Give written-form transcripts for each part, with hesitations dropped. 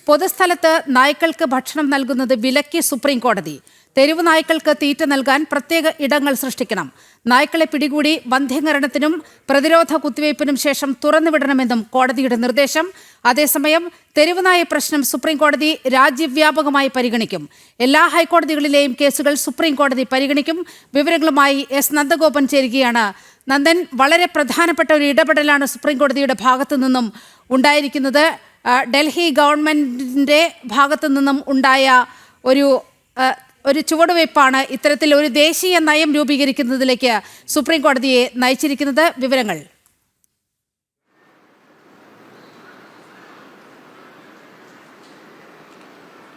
പൊതുസ്ഥലത്ത് നായ്ക്കൾക്ക് ഭക്ഷണം നൽകുന്നത് വിലക്കി സുപ്രീം കോടതി. തെരുവ് നായ്ക്കൾക്ക് തീറ്റ നൽകാൻ പ്രത്യേക ഇടങ്ങൾ സൃഷ്ടിക്കണം. നായ്ക്കളെ പിടികൂടി വന്ധ്യംകരണത്തിനും പ്രതിരോധ കുത്തിവയ്പ്പിനും ശേഷം തുറന്നുവിടണമെന്നും കോടതിയുടെ നിർദ്ദേശം. അതേസമയം തെരുവ് നായ പ്രശ്നം സുപ്രീം കോടതി രാജ്യവ്യാപകമായി പരിഗണിക്കും. എല്ലാ ഹൈക്കോടതികളിലെയും കേസുകൾ സുപ്രീം കോടതി പരിഗണിക്കും. വിവരങ്ങളുമായി എസ് നന്ദഗോപൻ ചേരുകയാണ്. നന്ദൻ, വളരെ പ്രധാനപ്പെട്ട ഒരു ഇടപെടലാണ് സുപ്രീം കോടതിയുടെ ഭാഗത്തു നിന്നും ഉണ്ടായിരിക്കുന്നത്. ഡൽഹി ഗവൺമെന്റിന്റെ ഭാഗത്തു നിന്നും ഉണ്ടായ ഒരു ചുവടുവയ്പ്പാണ് ഇത്തരത്തിൽ ഒരു ദേശീയ നയം രൂപീകരിക്കുന്നതിലേക്ക് സുപ്രീം കോടതിയെ നയിച്ചിരിക്കുന്നത്. വിവരങ്ങൾ.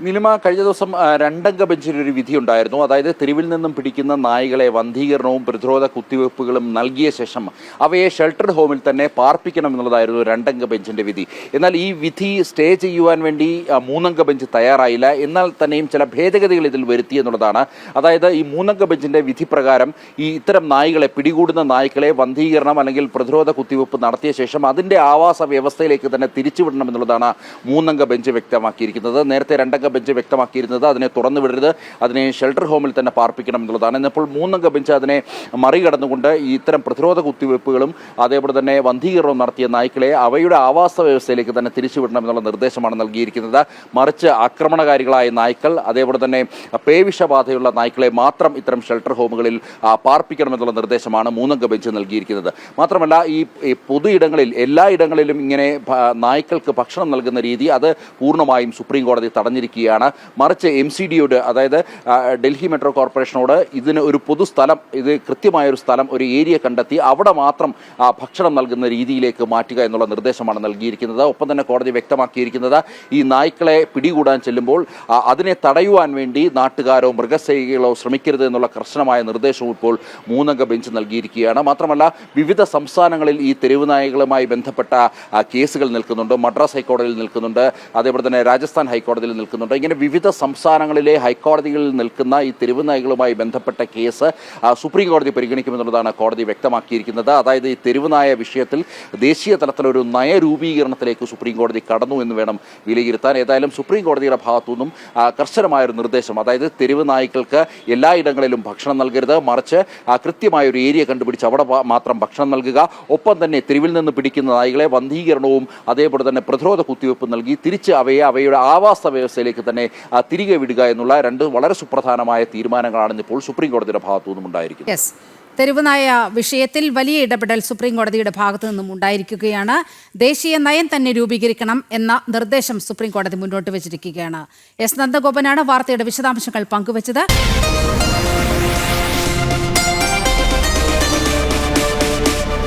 നിലിമ, കഴിഞ്ഞ ദിവസം രണ്ടംഗ ബെഞ്ചിനൊരു വിധി ഉണ്ടായിരുന്നു. അതായത് തെരുവിൽ നിന്നും പിടിക്കുന്ന നായ്കളെ വന്ധീകരണവും പ്രതിരോധ കുത്തിവയ്പ്പുകളും നൽകിയ ശേഷം അവയെ ഷെൽട്ടർഡ് ഹോമിൽ തന്നെ പാർപ്പിക്കണം എന്നുള്ളതായിരുന്നു രണ്ടംഗ ബെഞ്ചിന്റെ വിധി. എന്നാൽ ഈ വിധി സ്റ്റേ ചെയ്യുവാൻ വേണ്ടി മൂന്നംഗ ബെഞ്ച് തയ്യാറായില്ല. എന്നാൽ തന്നെയും ചില ഭേദഗതികൾ ഇതിൽ വരുത്തി എന്നുള്ളതാണ്. അതായത് ഈ മൂന്നംഗ ബെഞ്ചിന്റെ വിധി പ്രകാരം ഇത്തരം നായ്കളെ പിടികൂടുന്ന നായ്ക്കളെ വന്ധീകരണം അല്ലെങ്കിൽ പ്രതിരോധ കുത്തിവയ്പ്പ് നടത്തിയ ശേഷം അതിന്റെ ആവാസ വ്യവസ്ഥയിലേക്ക് തന്നെ തിരിച്ചുവിടണം എന്നുള്ളതാണ് മൂന്നംഗ ബെഞ്ച് വ്യക്തമാക്കിയിരിക്കുന്നത്. നേരത്തെ രണ്ടംഗ ബെഞ്ച് വ്യക്തമാക്കിയിരുന്നത് അതിനെ തുറന്നു വിടരുത്, അതിനെ ഷെൽട്ടർ ഹോമിൽ തന്നെ പാർപ്പിക്കണം എന്നുള്ളതാണ്. എന്നപ്പോൾ മൂന്നംഗ ബെഞ്ച് അതിനെ മറികടന്നുകൊണ്ട് ഇത്തരം പ്രതിരോധ കുത്തിവയ്പ്പുകളും അതേപോലെ തന്നെ വന്ധീകരണവും നടത്തിയ നായ്ക്കളെ അവയുടെ ആവാസ വ്യവസ്ഥയിലേക്ക് തന്നെ തിരിച്ചുവിടണം എന്നുള്ള നിർദ്ദേശമാണ് നൽകിയിരിക്കുന്നത്. മറിച്ച് ആക്രമണകാരികളായ നായ്ക്കൾ അതേപോലെ തന്നെ പേവിഷബാധയുള്ള നായ്ക്കളെ മാത്രം ഇത്തരം ഷെൽട്ടർ ഹോമുകളിൽ പാർപ്പിക്കണമെന്നുള്ള നിർദ്ദേശമാണ് മൂന്നംഗ ബെഞ്ച് നൽകിയിരിക്കുന്നത്. മാത്രമല്ല ഈ പൊതു ഇടങ്ങളിൽ എല്ലാ ഇടങ്ങളിലും ഇങ്ങനെ നായ്ക്കൾക്ക് ഭക്ഷണം നൽകുന്ന രീതി അത് പൂർണ്ണമായും സുപ്രീം കോടതി തടഞ്ഞിരിക്കുകയാണ്. മറിച്ച് MCDയോട്, അതായത് ഡൽഹി മെട്രോ കോർപ്പറേഷനോട് ഇതിന് ഒരു പൊതുസ്ഥലം, ഇത് കൃത്യമായൊരു സ്ഥലം, ഒരു ഏരിയ കണ്ടെത്തി അവിടെ മാത്രം ഭക്ഷണം നൽകുന്ന രീതിയിലേക്ക് മാറ്റുക എന്നുള്ള നിർദ്ദേശമാണ് നൽകിയിരിക്കുന്നത്. ഒപ്പം തന്നെ കോടതി വ്യക്തമാക്കിയിരിക്കുന്നത് ഈ നായ്ക്കളെ പിടികൂടാൻ ചെല്ലുമ്പോൾ അതിനെ തടയുവാൻ വേണ്ടി നാട്ടുകാരോ മൃഗസ്നേഹികളോ ശ്രമിക്കരുത് എന്നുള്ള കർശനമായ നിർദ്ദേശവും ഇപ്പോൾ മൂന്നംഗ ബെഞ്ച് നൽകിയിരിക്കുകയാണ്. മാത്രമല്ല വിവിധ സംസ്ഥാനങ്ങളിൽ ഈ തെരുവ് നായകളുമായി ബന്ധപ്പെട്ട കേസുകൾ നിൽക്കുന്നുണ്ട്. മദ്രാസ് ഹൈക്കോടതിയിൽ നിൽക്കുന്നുണ്ട്, അതേപോലെ തന്നെ രാജസ്ഥാൻ ഹൈക്കോടതിയിൽ നിൽക്കുന്നുണ്ട്. ഇങ്ങനെ വിവിധ സംസ്ഥാനങ്ങളിലെ ഹൈക്കോടതികളിൽ നിൽക്കുന്ന ഈ തെരുവ് നായകളുമായി ബന്ധപ്പെട്ട കേസ് സുപ്രീം കോടതി പരിഗണിക്കുമെന്നുള്ളതാണ് കോടതി വ്യക്തമാക്കിയിരിക്കുന്നത്. അതായത് ഈ തെരുവ് നായ വിഷയത്തിൽ ദേശീയ തലത്തിലൊരു നയരൂപീകരണത്തിലേക്ക് സുപ്രീം കോടതി കടന്നു എന്ന് വേണം വിലയിരുത്താൻ. ഏതായാലും സുപ്രീം കോടതിയുടെ ഭാഗത്തുനിന്നും കർശനമായൊരു നിർദ്ദേശം, അതായത് തെരുവ് നായ്ക്കൾക്ക് എല്ലായിടങ്ങളിലും ഭക്ഷണം നൽകരുത്, മറിച്ച് കൃത്യമായൊരു ഏരിയ കണ്ടുപിടിച്ച് അവിടെ മാത്രം ഭക്ഷണം നൽകുക. ഒപ്പം തന്നെ തെരുവിൽ നിന്ന് പിടിക്കുന്ന നായ്കളെ വന്ധീകരണവും അതേപോലെ തന്നെ പ്രതിരോധ കുത്തിവയ്പ്പ് നൽകി തിരിച്ച് അവയുടെ ആവാസ വ്യവസ്ഥയിലേക്ക് തന്നെ തിരികെ വിടുക എന്നുള്ള രണ്ട് വളരെ സുപ്രധാനമായ തീരുമാനങ്ങളാണ് ഇപ്പോൾ സുപ്രീം കോടതിയുടെ ഭാഗത്തു നിന്നും ഉണ്ടായിരിക്കുന്നത്. തെരുവുനായ വിഷയത്തിൽ വലിയ ഇടപെടൽ സുപ്രീം കോടതിയുടെ ഭാഗത്തു നിന്നും ഉണ്ടായിരിക്കുകയാണ്. ദേശീയ നയം തന്നെ രൂപീകരിക്കണം എന്ന നിർദ്ദേശം സുപ്രീം കോടതി മുന്നോട്ട് വെച്ചിരിക്കുകയാണ്. എസ് നന്ദഗോപനാണ് വാർത്തയുടെ വിശദാംശങ്ങൾ പങ്കുവച്ചത്.